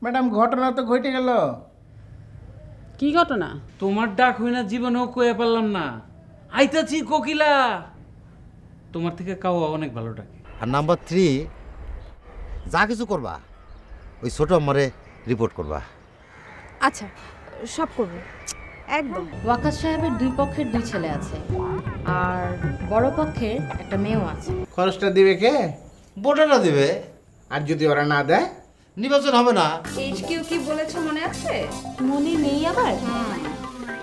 Madam ঘটনা তো ঘটে গেল। কি ঘটনা? তোমার ডাক হই না জীবনেও কয়ে পারলাম না। আইতাছি কোকিলা। তোমার থেকে কাউয়া অনেক ভালো ডাকে। আর নাম্বার 3, যা কিছু করবা ওই ছোট আমারে রিপোর্ট করবা। আচ্ছা, সব করব একদম। ওয়াকাস সাহেবের 2 পক্ষের 2 ছেলে আছে, আর বড় পক্ষের একটা মেয়েও আছে। খরচটা দিবে কে? ভোটাররা দিবে। আর যদি ওরা না দেয় নির্বাচন হবে না। এইচকিউ কি বলেছে মনে আছে? মনে নেই আবার?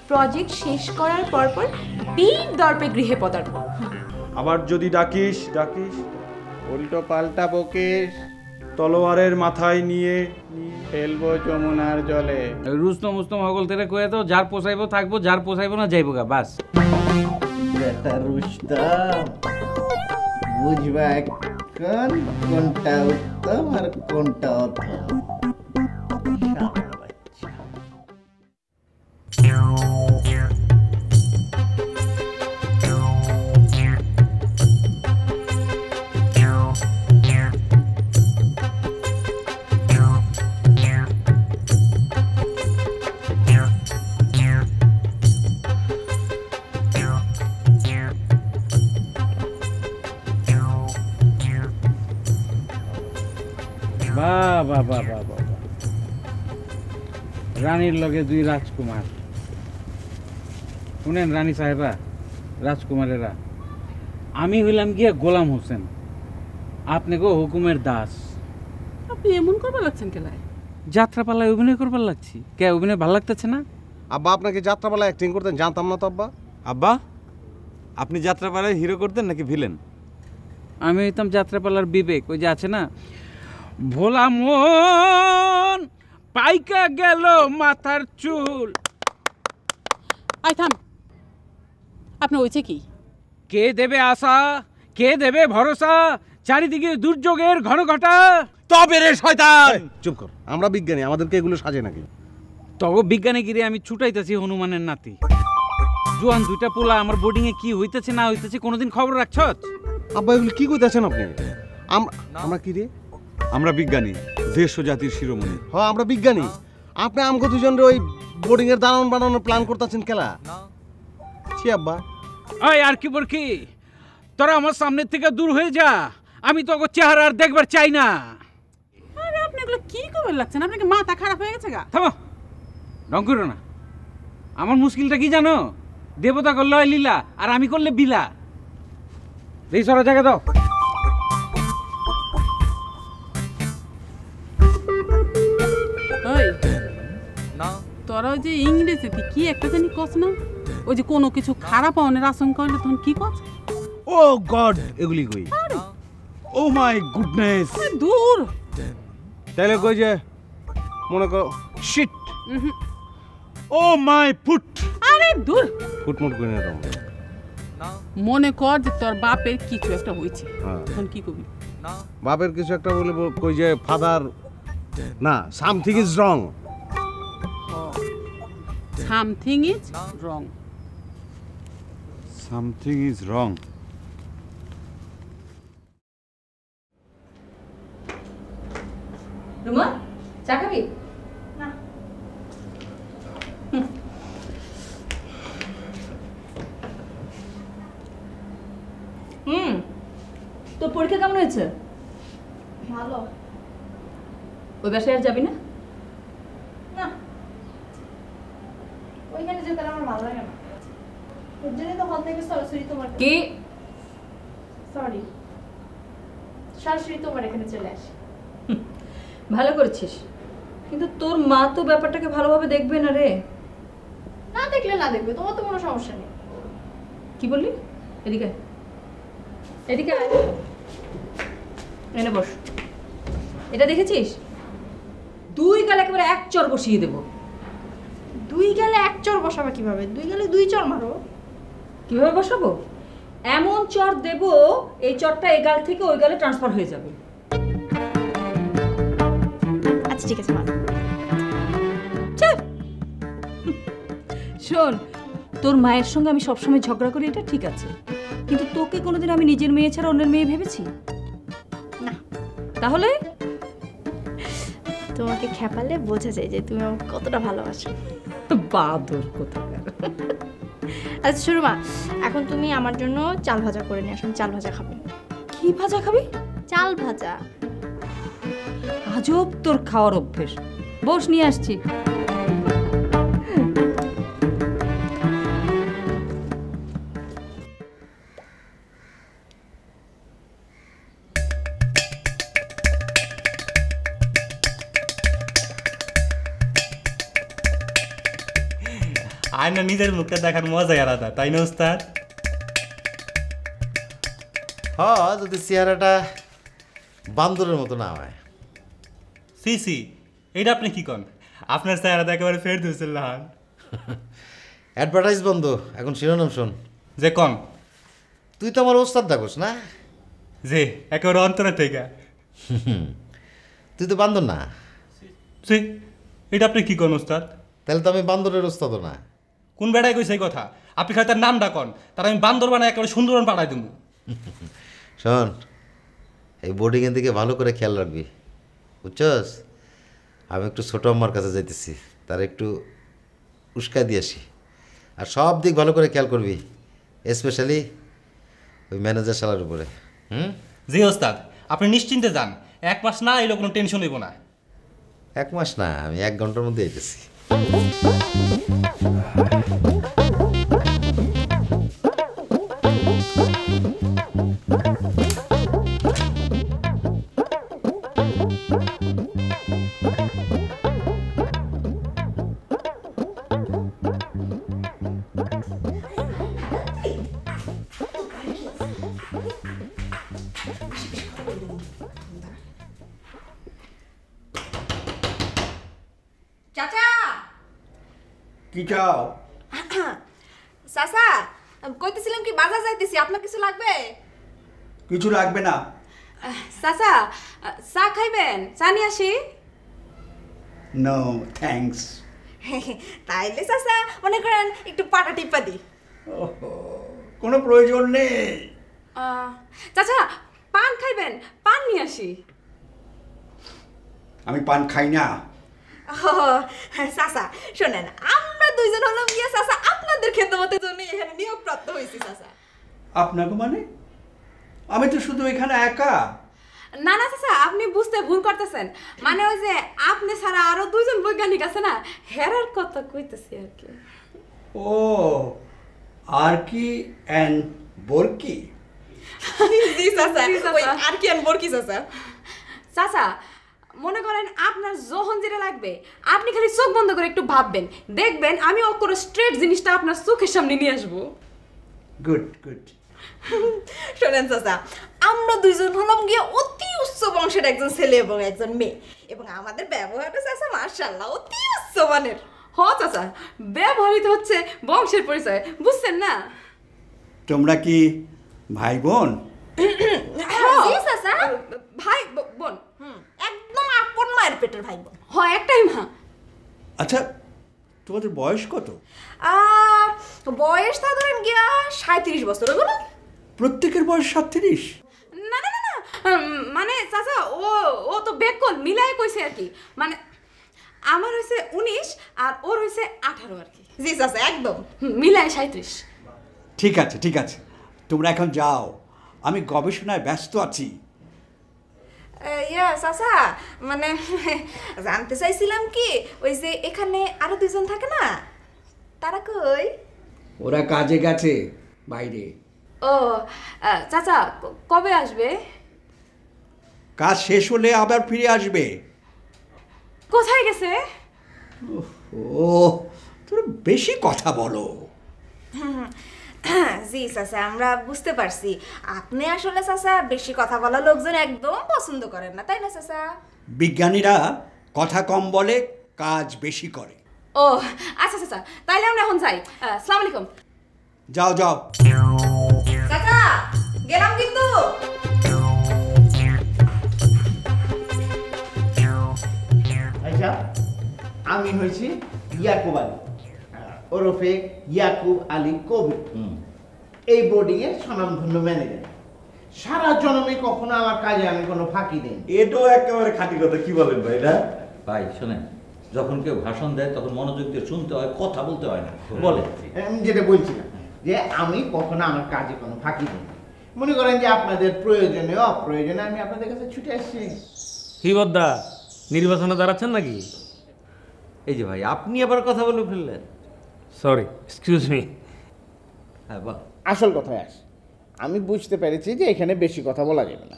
প্রজেক্ট শেষ করার পরপর বীর দর্পে গৃহে পদার্পণ। আবার যদি ডাকিস উল্টো পাল্টা বকিস, তলোয়ারের মাথায় নিয়ে ফেলবো যমুনার জলে। রুস্তম মুস্তম হগল তেরে কয়ে তো যার পোষাইবো থাকবো, যার পোষাইবো না যাইবো গা, বাস। বেটা রুস্তম, বুঝবা এখন কোনটা উত্তম আর কোনটা অথম। রানীর লগে 2 রাজকুমার। শুনেন রানী সাহেবা, রাজকুমারেরা, আমি হইলাম গিয়া গোলাম হোসেন, আপনি গো হুকুমের দাস। আপনি এমন করবার লাগছেন কেলায়? যাত্রাপালায় অভিনয় করবার লাগছি। কে অভিনয় ভালো লাগতেছে না? আব্বা আপনাকে যাত্রাপালায় অ্যাক্টিং করতেন জানতাম না তো আব্বা। আব্বা, আপনি যাত্রাপালায় হিরো করতেন নাকি ভিলেন? আমি হইতাম যাত্রাপালার বিবেক। ওই যে আছে না, ভোলা মন পাইকা গেল মাথার চুল। আই থাম, আপনি হয়েছে কি? কে দেবে আশা, কে দেবে ভরসা, চারিদিকে দুর্যোগের ঘন ঘটা। তবে রে শয়তান, চুপ কর, আমরা বিজ্ঞানী, আমাদেরকে এগুলো সাজে নাকি? তবে বিজ্ঞানী গিরে আমি ছুটাইতেছি হনুমানের নাতি। জোয়ান 2টা পোলা আমার বোর্ডিং এ কি হইতেছে না হইতেছে কোনোদিন খবর রাখছ? আব্বা এগুলো কি কইতাছেন আপনি? আমরা কি রে? আমরা বিজ্ঞানী, দেশ ও জাতির শিরোমণি। হ্যাঁ আমরা বিজ্ঞানী। আপনি আমগো দুজনের ওই বোর্ডিং এর দালান বানানোর প্ল্যান করতেছেন কেলা? ছি আব্বা। ওই আর কি বলকি, তোরা আমার সামনে থেকে দূর হয়ে যা, আমি তো ওর চেহারা আর দেখবার চাই না। আরে আপনি এগুলো কি করবার লাগছেন? আপনাকে মাথা খারাপ হয়ে গেছে গা? থামো, রং করো না। আমার মুশকিলটা কি জানো? দেবতা করলে হয় লীলা, আর আমি করলে বিলা। এই সরা জায়গা দাও। তোরা ওই যে ইংরেজিতে কি একটা জানি কস না, ওই যে কোনো কিছু খারাপ হওয়ার আশঙ্কা হলে তখন কি কস? ও গড, এগুলি কই? ও মাই গুডনেস। দূর। তাইলে কই যে মনে করো শিট। O my foot. আরে দূর। ফুটমুট কই না তোমরা। মনে কর যে তোর বাপের কিছু একটা হয়েছে, তখন কি করবি? বাপের কিছু একটা বলে কই যে ফাদার না, something is wrong. Something is wrong. Something is wrong. Ruma, চা খাবি? না। তোর পরীক্ষা কেমন হয়েছে? ভালো। ওই বাসায় আর যাবি না? না, ওইখানে যেতে আমার ভালো লাগে না। ওর জন্য তো হল থেকে সরাসরি তোমার কি? সরি, সরাসরি তোমার এখানে চলে আসি। ভালো করেছিস, কিন্তু তোর মা তো ব্যাপারটাকে ভালোভাবে দেখবে না রে। না দেখলে না দেখবে, তোমার তো কোনো সমস্যা নেই। কি বললি? এদিকে এদিকে আয়, এনে বস। এটা দেখেছিস? 2 গাল একেবারে 1 চর বসিয়ে দেবো। 2 গালে 1 চর বসাবা কিভাবে? 2 গালে 2 চর মারো। কিভাবে বসাবো? এমন চর দেব, এই চরটা এই গাল থেকে ওই গালে ট্রান্সফার হয়ে যাবে। আচ্ছা ঠিক আছে, মারো। শোন, তোর মায়ের সঙ্গে আমি সবসময় ঝগড়া করি, এটা ঠিক আছে, কিন্তু তোকে কোনোদিন আমি নিজের মেয়ে ছাড়া অন্যের মেয়ে ভেবেছি না। তাহলে তোমাকে খেপালে বোঝা যায় যে তুমি আমাকে কতটা ভালোবাসো। বাদর কোথাকার। আচ্ছা সুরমা, এখন তুমি আমার জন্য চাল ভাজা করে নিয়ে আসো, আমি চাল ভাজা খাবো। কি ভাজা খাবি? চাল ভাজা। আজব তোর খাওয়ার অভ্যেস। বস, নিয়ে আসছি। আয়না নিজের মুখটা দেখার মজাই আলাদা, তাই না ওস্তাদ? হ্যাঁ, যদি চেহারাটা বান্দরের মতো না হয়। সি সি, এটা আপনি কি কন? আপনার চেহারা একেবারে ফের দিয়েছিলেন। অ্যাডভার্টাইজ বন্ধ, এখন শিরোনাম শোন। যে কন? তুই তো আমার ওস্তাদ দেখোস না? যে একেবারে অন্তরে থেকে। তুই তো বান্দর না। সি, এটা আপনি কি কন ওস্তাদ? তাহলে তো আমি বান্দরের ওস্তাদও না। কোন বেড়ায় কইছে এই কথা? আপনি খালি তার নামটা কন, তার আমি বান্দর বানায় একেবারে সুন্দরবন পাঠাই দেবো। শোন, এই বোর্ডিংয়ের দিকে ভালো করে খেয়াল রাখবি, বুঝছস? আমি একটু ছোট আম্মার কাছে যাইতেছি, তার একটু উস্কাই দিয়ে আসি। আর সব দিক ভালো করে খেয়াল করবি, স্পেশালি ওই ম্যানেজার শালার উপরে। জি ওস্তাদ, আপনি নিশ্চিন্তে যান। 1 মাস না এলো কোনো টেনশন হইব না। 1 মাস না, আমি 1 ঘন্টার মধ্যে আইতেছি। চাচা, কি চাও? চাচা কইতেছিলাম কি বাজার যাইতেছি, আপনার কিছু লাগবে? কিছু লাগবে না। চাচা চা খাইবেন? চা নিয়ে আসি? No thanks. তাইলে চাচা মনে করেন একটু পাটা টিপা দি। কোনো প্রয়োজন নেই। চাচা পান খাইবেন? পান নিয়ে আসি। আমি পান খাই না। চাচা শোনেন, আমরা দুইজন হলাম গিয়া চাচা আপনাদের খেদমতের জন্য এখানে নিয়োগপ্রাপ্ত হয়েছি। চাচা আপনাকে মানে? আমি তো শুধু এখানে একা। না না চাচা, আপনি বুঝতে ভুল করতেছেন। মানে ওই যে আপনি ছাড়া আরো 2জন বৈজ্ঞানিক আছে না, হেরার কথা কইতেছি আর কি। ও, আর কি এন্ড বরকি? জি চাচা, ওই আর কি এন্ড বরকি চাচা। চাচা মনে করেন আপনার যখন যেটা লাগবে আপনি খালি চোখ বন্ধ করে একটু ভাববেন, দেখবেন আমি অক্ষর স্ট্রেট জিনিসটা আপনার চোখের সামনে নিয়ে আসবো। Good good. শোনেন চাচা, আমরা দুইজন হলাম গিয়ে অতি উচ্চ বংশের একজন ছেলে এবং একজন মেয়ে, এবং আমাদের ব্যবহারটা চাচা মাশাআল্লাহ অতি উচ্চ মানের। হ চাচা, ব্যবহারিত হচ্ছে বংশের পরিচয়, বুঝছেন না? তোমরা কি ভাই বোন? জি চাচা, ভাই বোন, একদম আপন মায়ের পেটের ভাই বোন। হয় একটাই মা। আচ্ছা, তোমাদের বয়স কত? বয়স তা ধরেন গিয়া 37 বছর হলো। প্রত্যেকের বয়স 37? না না না না, মানে চাচা ও তো বেকল মিলাই কইছে আর কি। মানে আমার হইছে 19 আর ওর হইছে 18 আর কি। জি চাচা, একদম মিলাই 37। ঠিক আছে ঠিক আছে, তোমরা এখন যাও, আমি গবেষণায় ব্যস্ত আছি। ইয়া চাচা, মানে জানতে চাইছিলাম কি, ওই যে এখানে আরো 2জন থাকে না, তারা কই? ওরা কাজে গেছে বাইরে। ও চাচা, কবে আসবে? কাজ শেষ হলে আবার ফিরে আসবে। কোথায় গেছে? ও, তোর বেশি কথা বলো। জি চাচা, আমরা বুঝতে পারছি আপনি আসলে চাচা বেশি কথা বলা লোকজন একদম পছন্দ করেন না, তাই না চাচা? বিজ্ঞানীরা কথা কম বলে, কাজ বেশি করে। ও আচ্ছা চাচা, তাইলে আমরা এখন যাই। আসসালামু আলাইকুম। যাও যাও। চাচা গেলাম কিন্তু। আচ্ছা, আমি হয়েছি ইয়াকুব আলী, ওরফে ইয়াকুব আলী কবির, এই বোর্ডিংয়ের স্বনামধন্য ম্যানেজার। সারা জন্মে কখনো আমার কাজে আমি কোনো ফাঁকি দিই। এটাও একেবারে খাঁটি কথা। কি বলেন ভাই? না ভাই শোনেন, যখন কেউ ভাষণ দেয় তখন মনোযোগ দিয়ে শুনতে হয়, কথা বলতে হয় না। বলে আমি যেটা বলছিলাম যে আমি কখনো আমার কাজে কোনো ফাঁকি দিই না। মনে করেন যে আপনাদের প্রয়োজনে অপ্রয়োজনে আমি আপনাদের কাছে ছুটে আসছি। কি বদ্দা, নির্বাচনে দাঁড়াচ্ছেন নাকি? এই যে ভাই, আপনি আবার কথা বলে ফেললেন। Sorry, excuse me. হ্যাঁ বল। আসল কথায় আসি, আমি বুঝতে পেরেছি যে এখানে বেশি কথা বলা যাবে না,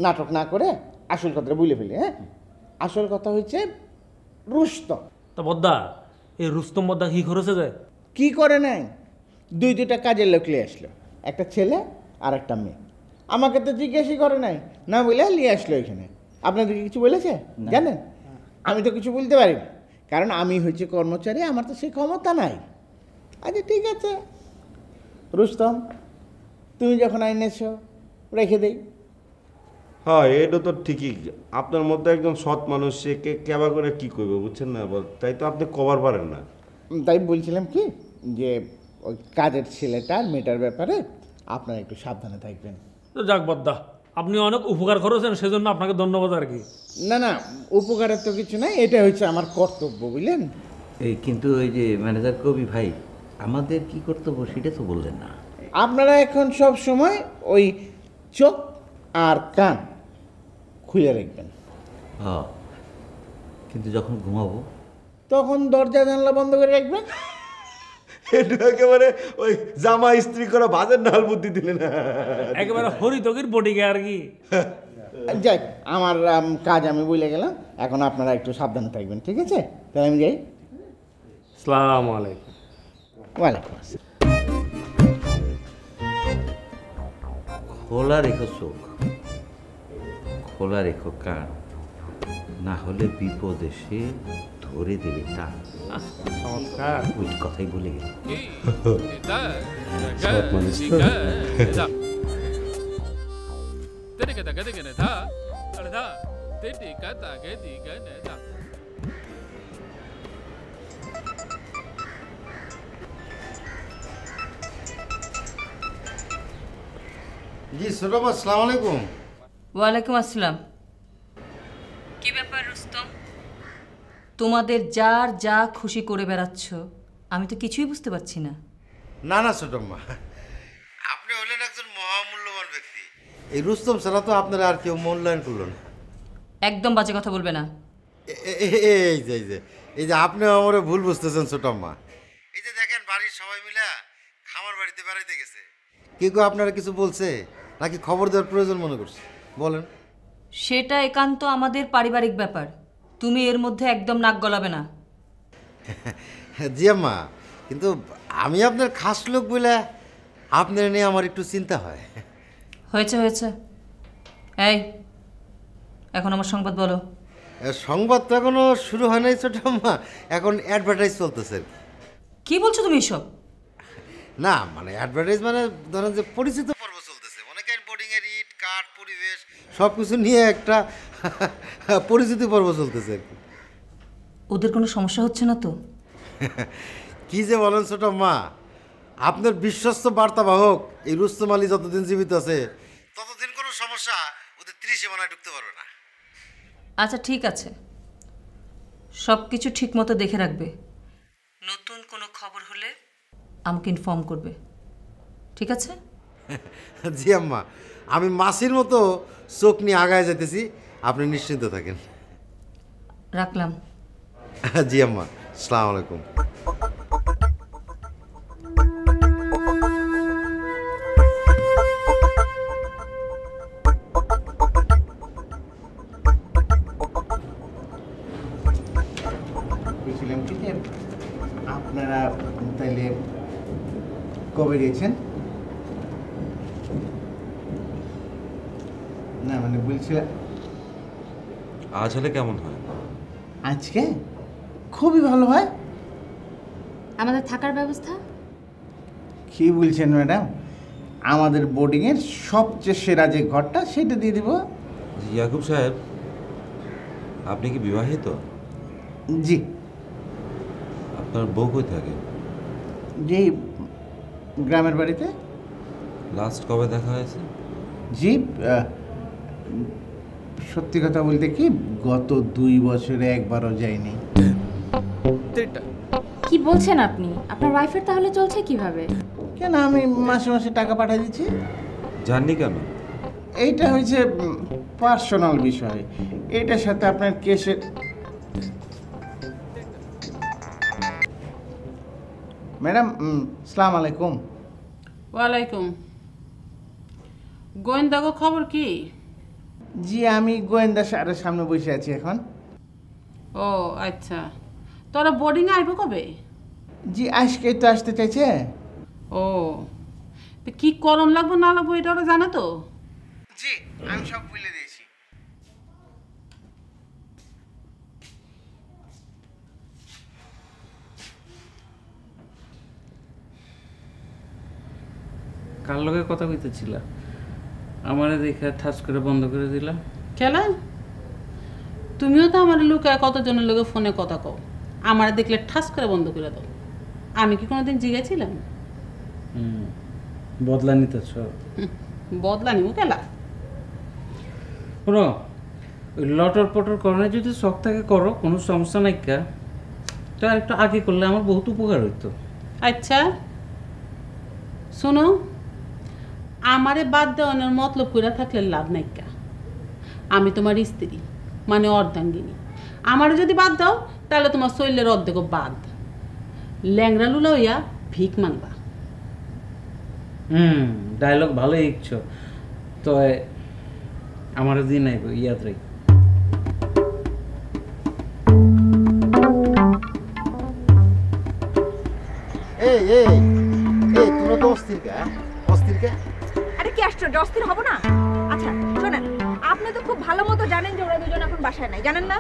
নাটক না করে আসল কথাটা বুঝলে ফেলি। হ্যাঁ, আসল কথা হচ্ছে রুস্তম। তা বদ্দা, এই রুস্তম বদ্দা কি করেছে যায়? কি করে নাই, দুইটা কাজের লোক নিয়ে আসলো, একটা ছেলে আর একটা মেয়ে। আমাকে তো জিজ্ঞাসা করে নাই, না বলে নিয়ে আসলো এখানে। আপনাদেরকে কিছু বলেছে জানেন? আমি তো কিছু বলতে পারি না, কারণ আমি হচ্ছে কর্মচারী, আমার তো সেই ক্ষমতা নাই। আচ্ছা ঠিক আছে রুস্তম, তুমি যখন আইনেছো রেখে দেই। হ্যাঁ, এটা তো ঠিকই। আপনার মধ্যে একজন সৎ মানুষ, সে কেবা করে কি করবে বুঝছেন না, তাই তো আপনি কভার পারেন না। তাই বলছিলাম কি যে ওই কাজের ছেলেটার মেয়েটার ব্যাপারে আপনারা একটু সাবধানে থাকবেন। তো যাক বদ্দা, আপনি অনেক উপকার করেছেন, সেজন্য আপনাকে ধন্যবাদ আর কি। না না, উপকারের তো কিছু নাই, এটা হচ্ছে আমার কর্তব্য, বুঝলেন? এই কিন্তু ওই যে ম্যানেজার কবি ভাই, আমাদের কি কর্তব্য সেটা তো বললেন না। আপনারা এখন সব সময় ওই চোখ আর কান খুলে রাখবেন। হ্যাঁ, কিন্তু যখন ঘুমাবো তখন দরজা জানলা বন্ধ করে রাখবেন। এটা একেবারে ওই জামা ইস্ত্রি করা বাজের নাল বুদ্ধি দিলে না, একেবারে হরিতকির বডিকে আর কি। যাক, আমার কাজ আমি বলে গেলাম, এখন আপনারা একটু সাবধানে থাকবেন, ঠিক আছে? তাহলে আমি যাই। আসসালামু আলাইকুম। ওয়ালাইকুম আসসালাম। খোলা রেখো চোখ, খোলা রেখো কান, না হলে বিপদ এসে ধরে দেবে টান। চমৎকার, ওই কথাই বলে গেল। জি ছোটম, আসসালামু আলাইকুম। ওয়ালাইকুম আসসালাম। কি ব্যাপার রুস্তম, তোমাদের যার যা খুশি করে বেড়াচ্ছ, আমি তো কিছুই বুঝতে পারছি না। না না ছোটম্মা, আপনি হলেন একজন মহামূল্যবান ব্যক্তি, এই রুস্তম ছাড়া তো আপনারা আর কেউ মূল্যায়ন করলো না। একদম বাজে কথা বলবে না। এই যে আপনি আমার ভুল বুঝতেছেন ছোটম্মা। এই যে দেখেন, বাড়ির সবাই মিলে খামার বাড়িতে বেড়াইতে গেছে, কেউ আপনারা কিছু বলছে নাকি খবর দেওয়ার প্রয়োজন মনে করছে? বলেন। সেটা একান্ত আমাদের পারিবারিক ব্যাপার, তুমি এর মধ্যে একদম নাক গলাবে না। জি আম্মা, কিন্তু আমি আপনার খাস লোক বলে আপনার নিয়ে আমার একটু চিন্তা হয়। হয়েছে হয়েছে, এই এখন আমার সংবাদ বলো। সংবাদ তো এখনো শুরু হয় নাই ছোটম্মা, এখন অ্যাডভার্টাইজ চলতেছে। কি বলছো তুমি এসব? না মানে অ্যাডভার্টাইজ মানে ধরেন যে পরিচিত পর্ব চলতেছে, মনে করেন বোর্ডিং এর ইট কাঠ পরিবেশ সব কিছু নিয়ে একটা পরিচিতি পর্ব চলতেছে আর কি। ওদের কোনো সমস্যা হচ্ছে না তো? কি যে বলেন ছোটম্মা, আপনার বিশ্বস্ত বার্তাবাহক এই রুস্তম আলী যতদিন জীবিত আছে ততদিন কোনো সমস্যা ওদের 30 সীমানায় ঢুকতে পারবে না। আচ্ছা ঠিক আছে, সব কিছু ঠিক মতো দেখে রাখবে, নতুন কোনো খবর হলে আমাকে ইনফর্ম করবে, ঠিক আছে? জি আম্মা, আমি মাসির মতো চোখ নিয়ে আগায় যেতেছি, আপনি নিশ্চিন্ত থাকেন। রাখলাম। জি আম্মা, আসসালামু আলাইকুম। বলছিলাম কি যে আপনারা তাইলে কবে গিয়েছেন? না মানে বলছিলাম আজ হলে কেমন হয়? আজকে খুবই ভালো হয়। আমাদের থাকার ব্যবস্থা? কি বলছেন ম্যাডাম, আমাদের বোর্ডিংয়ের সবচেয়ে সেরা যে ঘরটা সেটা দিয়ে দিব। ইয়াকুব সাহেব, আপনি কি বিবাহিত? জি। আপনার বউ কই থাকে? জি, গ্রামের বাড়িতে। লাস্ট কবে দেখা হয়েছে? জি, সত্যি কথা বলতে কি গত 2 বছরে একবারও যাইনি। কি বলছেন আপনি? আপনার ওয়াইফের তাহলে চলছে কিভাবে? কেন, আমি মাসে মাসে টাকা পাঠিয়ে দিচ্ছি। জাননি কেন? এইটা হচ্ছে পার্সোনাল বিষয়, এটার সাথে আপনার কেসের। ম্যাডাম আসসালামু আলাইকুম। ওয়ালাইকুম। গোয়েন্দাগো খবর কি? জি আমি গোয়েন্দা স্যারের সামনে বসে আছি এখন। ও আচ্ছা, তোরা বোর্ডিংয়ে আইব কবে? জি আজকেই তো আসতে চাইছে। ও তো কি করণ লাগবে না লাগবে এটা ওরা জানে তো? জি আমি সব বলে দিয়েছি। কার লগে কথা কইতেছিল? আমারে দেখে ঠাস করে বন্ধ করে দিলা। খেলা তুমিও তো আমার লুকায় কতজনের লোকে ফোনে কথা কও, আমারে দেখলে ঠাস করে বন্ধ করে দাও। আমি কি কোনোদিন জিগেছিলাম? বদলা নিতেছ? বদলা নিব খেলা। শোনো, ওই লটর পটর করণে যদি শখ থাকে করো, কোনো সমস্যা নাই। কা তো আর একটু আগে করলে আমার বহুত উপকার হইতো। আচ্ছা শোনো, আমারে বাদ দেওয়ানোর মতলব করে থাকলে লাভ নাই। কা আমি তোমার স্ত্রী, মানে অর্ধাঙ্গিনী। আমারে যদি বাদ দাও তাহলে তোমার শরীরের অর্ধেক বাদ। ল্যাংরা লুলা হইয়া ভিক মানবা। ডায়লগ ভালো ইচ্ছ তো আমার দিন আইব, ইয়াদ রাখ। এই এই এই তোমরা তো অস্থির কে? অস্থির কে? আরে কি আশ্চর্য, অস্থির হব না? আচ্ছা শোনেন, আপনি তো খুব ভালো মতো জানেন যে ওরা দুজন এখন বাসায় নাই, জানেন না?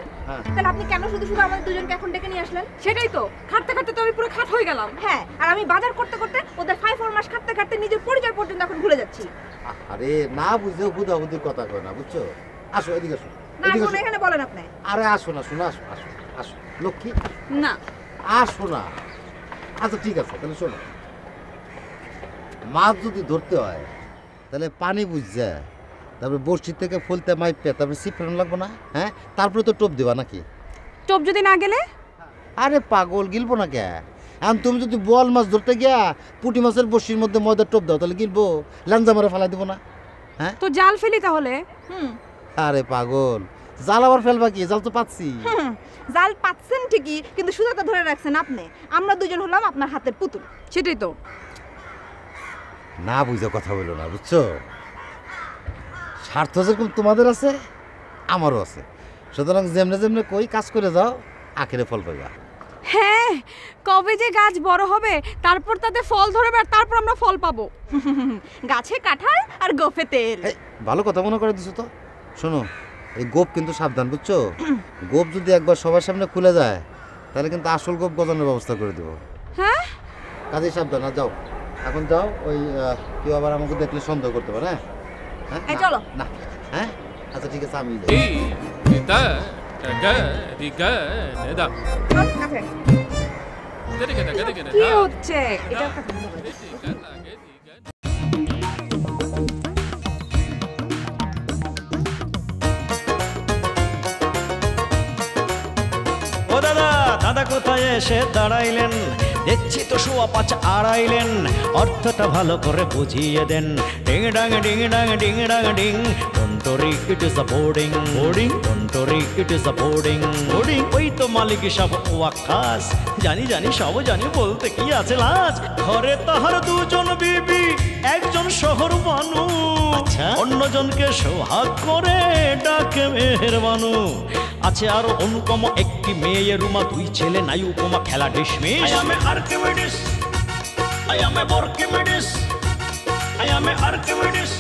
তাহলে আপনি কেন শুধু শুধু আমাদের দুজনকে এখন ডেকে নিয়ে আসলেন? সেটাই তো, খাটতে খাটতে তো আমি পুরো খাট হয়ে গেলাম। হ্যাঁ, আর আমি বাজার করতে করতে ওদের 5-4 মাস খাটতে খাটতে নিজের পরিচয় পর্যন্ত এখন ভুলে যাচ্ছি। আরে না বুঝেও হুদাহুদির কথা কয় না, বুঝছো? আসো এদিকে আসো। না শোনো, এখানে বলেন আপনি। আরে আসো না, শোনো, আসো আসো আসো লক্ষ্মী, না আসো না। আচ্ছা ঠিক আছে, তাহলে শোনো, মাছ যদি ধরতে হয় তাহলে পানি বুঝছে, তারপরে বড়শি থেকে ফুলতে মাইপে, তারপরে ছিপ ফেলানো লাগবো না? হ্যাঁ, তারপরে তো টোপ দেবা নাকি? টোপ যদি না গেলে? আরে পাগল, গিলবো না কে? এখন তুমি যদি বোয়াল মাছ ধরতে গিয়া পুঁটি মাছের বড়শির মধ্যে ময়দার টোপ দাও তাহলে গিলবো? ল্যাঞ্জা মারে ফেলাই দেবো না? হ্যাঁ তো জাল ফেলি তাহলে। আরে পাগল, জাল আবার ফেলবা কি? জাল তো পাচ্ছি। জাল পাচ্ছেন ঠিকই, কিন্তু সুতাটা ধরে রাখছেন আপনি। আমরা দুজন হলাম আপনার হাতের পুতুল, সেটাই তো। না বুঝে কথা বলো না, বুঝছো? স্বার্থ যেরকম তোমাদের আছে আমারও আছে, সুতরাং যেমনে যেমনে কই কাজ করে যাও, আখেরে ফল পাইবা। হ্যাঁ, কবে যে গাছ বড় হবে, তারপর তাতে ফল ধরবে, আর তারপর আমরা ফল পাবো। গাছে কাঁঠাল আর গোফে তেল। ভালো কথা মনে করে দিছো তো। শোনো, এই গোপ কিন্তু সাবধান, বুঝছো? গোপ যদি একবার সবার সামনে খুলে যায় তাহলে কিন্তু আসল গোপ গজানোর ব্যবস্থা করে দেবো। হ্যাঁ, কাজে সাবধান। আর যাও, এখন যাও, ওই কেউ আবার আমাকে দেখলে সন্দেহ করতে পারে। হ্যাঁ এই চলো না। হ্যাঁ আচ্ছা ঠিক আছে, আমি কি হচ্ছে এটা? ও দাদা, দাদা কোথায় এসে দাঁড়াইলেন? দেখছি তো 5.25 আড়াইলেন। অর্থটা ভালো করে বুঝিয়ে দেন। ডিং ডাং ডিং ডাং ডিং ডাং ডিং। টন্টরি it is a boarding. Boarding টন্টরি it is a boarding. Boarding ওই তো মালিক সব ওয়াক্কাস। জানি জানি সব জানি, বলতে কি আছে লাজ? ঘরে তাহার 2 জন বিবি, একজন শহর বানু, অন্যজনকে সোহাগ করে ডাকে মেহেরবানু। আছে আরো অনুপম একটি মেয়ে রুমা, 2 ছেলে নাই উপমা, খেলা dismiss. I am Archimedes, I am Archimedes, I am Archimedes.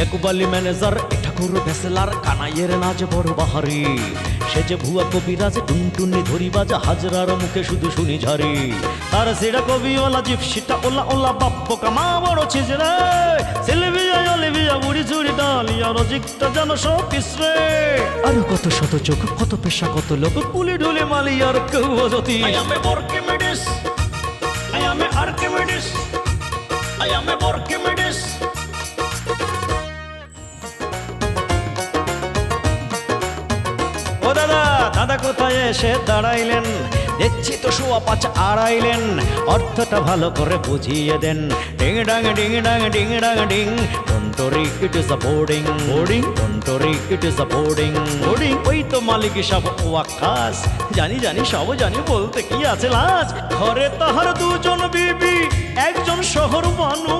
একবালি ম্যানেজার, এটা করো ভেসেলার, কানাইয়ের নাচ বড় বাহারি। সে যে ভুয়া কবিরাজ টুনটুনি ধরি বাজা হাজরার মুখে শুধু শুনি ঝাড়ি তার সেটা কবিওয়ালা জিপসিটা ওলা ওলা বাপ্প কামা বড় ছিজরে সিলভিয়া অলিভিয়া বুড়ি চুড়ি ডালিয়া রজিকটা যেন সব পিছরে আর কত শত চোখ কত পেশা কত লোক কুলি ঢুলি মালি আর কেউ অযতি I am a Archimedes I am a Archimedes I am a Archimedes ও দাদা দাদা কোথায় এসে দাঁড়াইলেন দেখছি তো শোয়া পাঁচ আড়াইলেন অর্থটা ভালো করে বুঝিয়ে দেন ডিং ডাং ডিং ডাং ডিং ডাং ডিং টন্টরি it is a boarding boarding টন্টরি it is a boarding boarding ওই তো মালিক সব ওয়াক্কাস জানি জানি সব জানি বলতে কি আছে লাজ ঘরে তাহার দুজন বিবি একজন শহর বানু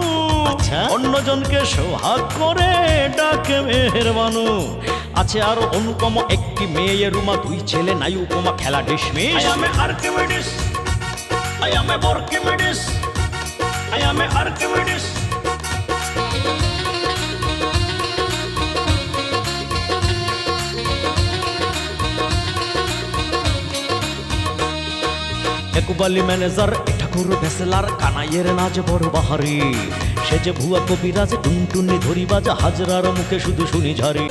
অন্যজনকে সোহাগ করে ডাকে মেহেরবানু আছে আর অনুপম একটি মেয়ে রুমা দুই ছেলে নাই উপমা খেলা dismiss I am a Archimedes I am a Archimedes I am a Archimedes একুবালি ম্যানেজার ঠাকুর ভেসেলার কানাইয়ের নাচ বড় বাহারি সে যে ভুয়া কবিরাজ টুনটুনি ধরি বাজা হাজরার মুখে শুধু শুনি ঝাড়ি